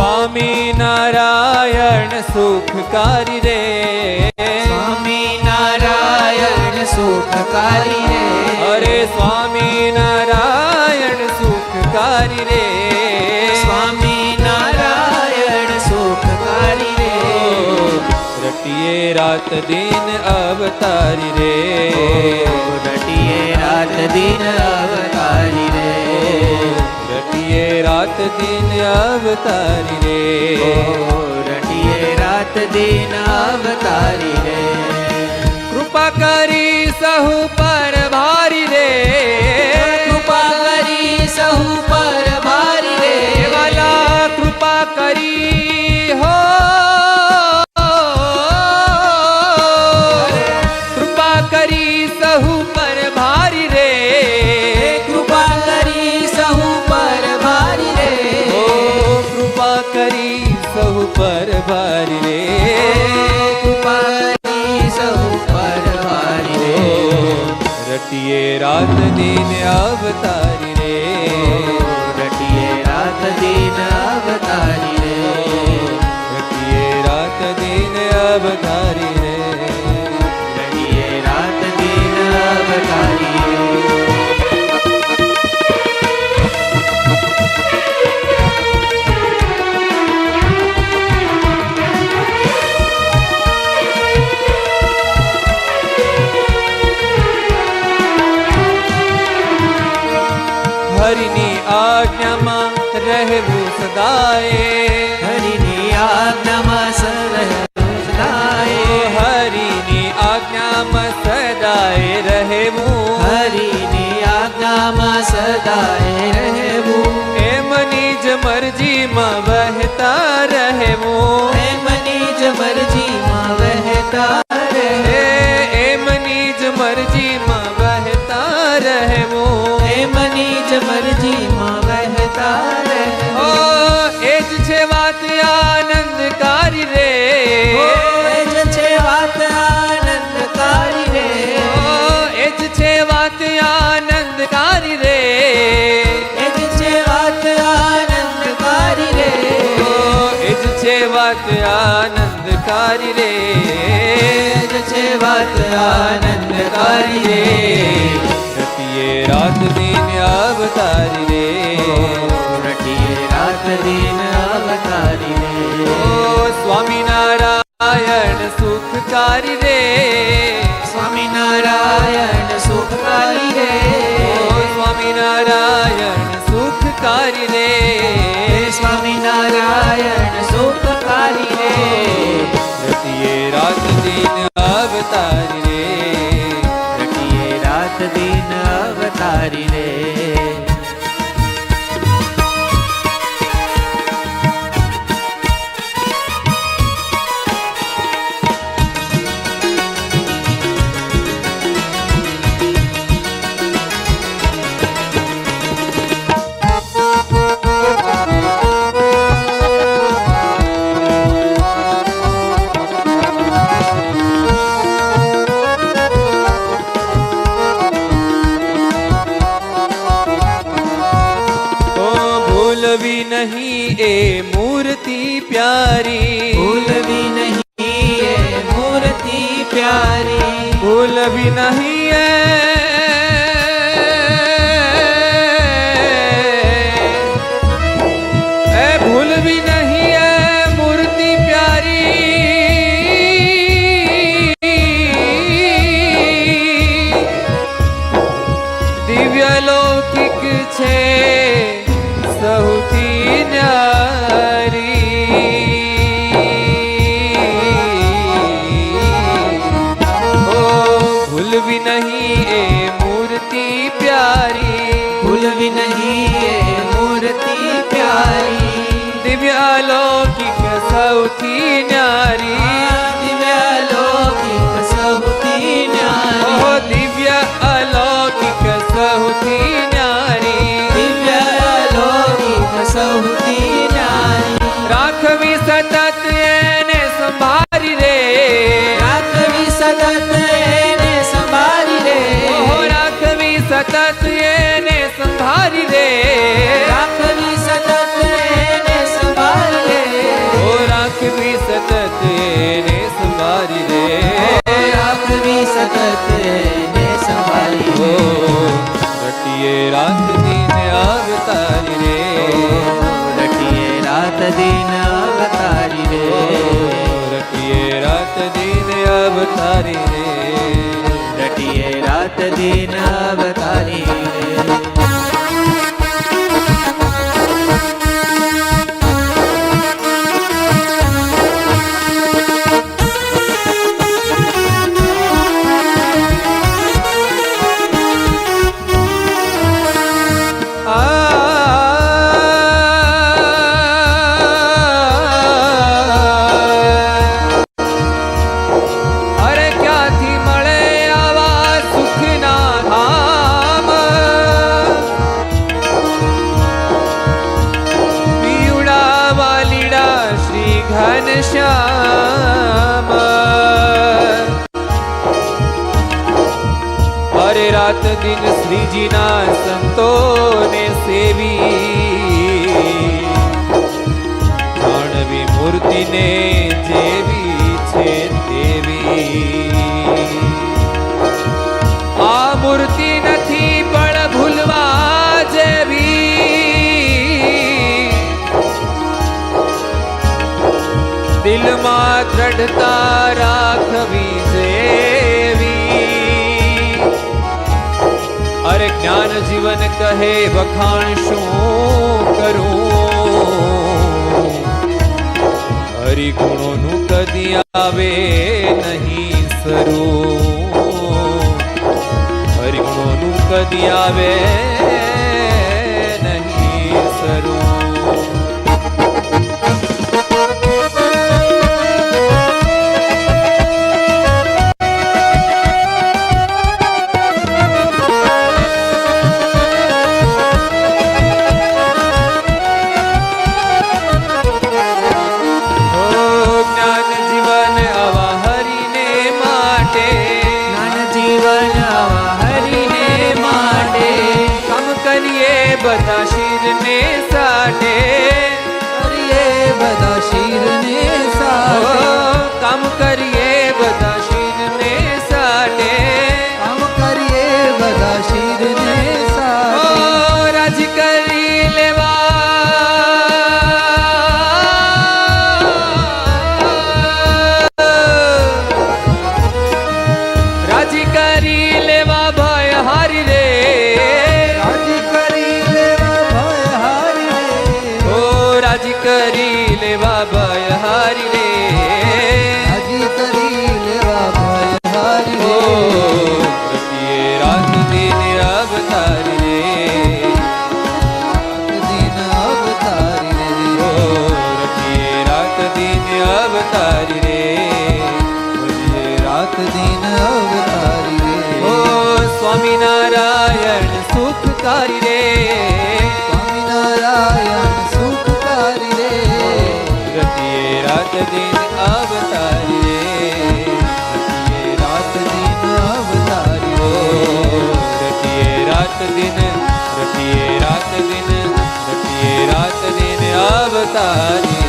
स्वामी नारायण सुखकारी रे, स्वामी नारायण सुखकारी रे, अरे स्वामी नारायण सुखकारी रे, स्वामी नारायण सुखकारी रे, रटिए रात दिन अवतारी रे, रटिए रात दिन अवतारी रे, रटिए रात दिन अवतारी रे, रटिए रात दिन अवतारी रे, कृपा करी सहु पर भारी रे, कृपा करी सहु पर भारी रे, वाला कृपा करी हो, कृपा करी सहु पर भारी रे, कृपा करी सहु पर भारी रे, ओ कृपा करी सहु पर भारी रे, कृपा करी सहु पर भारी रे, रटिए रात दिन अवतारी रे, रटिए रात दिन अवतारी रे, रटिए रात दिन अवतारी रे, रटिए रात दिन अवतारी रे। हरिनी आज्ञा में रहવું સદાય, હરિની આજ્ઞામાં રહેવું સદાય, હરિની આજ્ઞામાં સદાય રહેવું, હરિની આજ્ઞામાં સદાય રહેવું, એમની જ મરજીમાં વહેતા રહેવું, એમની જ મરજીમાં વહેતા રહે, એમની જ મરજીમાં વહેતા રહેવું, એમની જ મરજીમાં વહેતા રહે, ઓ એ જ છે વાત આનંદકારી રે, એ જ છે વાત આનંદકારી રે, ઓ એ જ છે વાત આનંદકારી રે, એ જ છે વાત આનંદકારી રે, ઓ એ જ છે વાત આનંદકારી રે, એ જ છે વાત આનંદકારી રે, રતિએ રાત દિન અવતારી રે, રટિએ રાત દિન અવતારી રે, ઓ સ્વામિનારાયણ સુખકારી રે, સ્વામિનારાયણ સુખકારી રે, ઓ સ્વામિનારાયણ સુખકારી રે, સ્વામિનારાયણ સુખકારી રે, રતિએ રાત દિન અવતારી રે, રટિએ રાત દિન અવતારી રે, ભૂલવી નહીં એ મૂર્તિ પ્યારી, ભૂલવી નહીં એ મૂર્તિ પ્યારી, ભૂલવી નહીં એ ભૂલવી નહીં એ મૂર્તિ પ્યારી, દિવ્ય લૌકિક છે સૌથી ન્યારી, ઓ ભૂલવી નહીં એ મૂર્તિ પ્યારી, ભૂલવી નહીં એ મૂર્તિ પ્યારી, દિવ્ય લૌકિક સૌથી ન્યારી, દિવ્ય લૌકિક સૌથી ન્યારી, ઓ દિવ્ય અલૌકિક સૌથી ન્યારી, દિવ્ય લૌકિક સૌથી ન્યારી, રાખવી સતત એને સંભાળી રે, રાખવી સતત એને સંભાળી રે, ઓ રાખવી સતત એને સંભાળી રે, રાખવી સતત એને સંભાળી રે, રાત દિન અવતારી રે રટીએ રાત દિન અવતારી રે રટીએ રાત દિન અવતારી રે ઘનશ્યામ અરે રાત દિન શ્રીજીના સંતોને સેવી જાણવી મૂર્તિને જેવી છે તેવી આ મૂર્તિ નથી પણ ભૂલવા જેવી દિલમાં દ્રઢતા રાખવી જેવી અરે જ્ઞાન જીવન કહે વખાણ શું કરું હરિગુણોનું કદી આવે નહીં સરું હરિગુણોનું કદી આવે નહીં સરું બધા શિરને સાટે કરીએ બધા શિરને સાટે કામ કરીએ બધા શિરને સાટે કામ કરીએ બધા શિરને સાટે રાજી કરી લેવા રાજી કરી લેવા ભય હારી રે રાજી કરી લેવા ભય હારી રે રાજી કરી લેવા ભય હારી રે રટીએ રાત દિન અવતારી રે દિન અવતારી રે રટીએ રાત દિન અવતારી રે રાત દિન અવતારી રે ઓ સ્વામિનારાયણ સુખકારી રે સ્વામિનારાયણ સુખકારી રે રટીએ રાત દિન અવતારી રે રટીએ રાત દિન અવતારી રે રટીએ રાત દિન રટીએ રાત દિન રટીએ રાત દિન અવતારી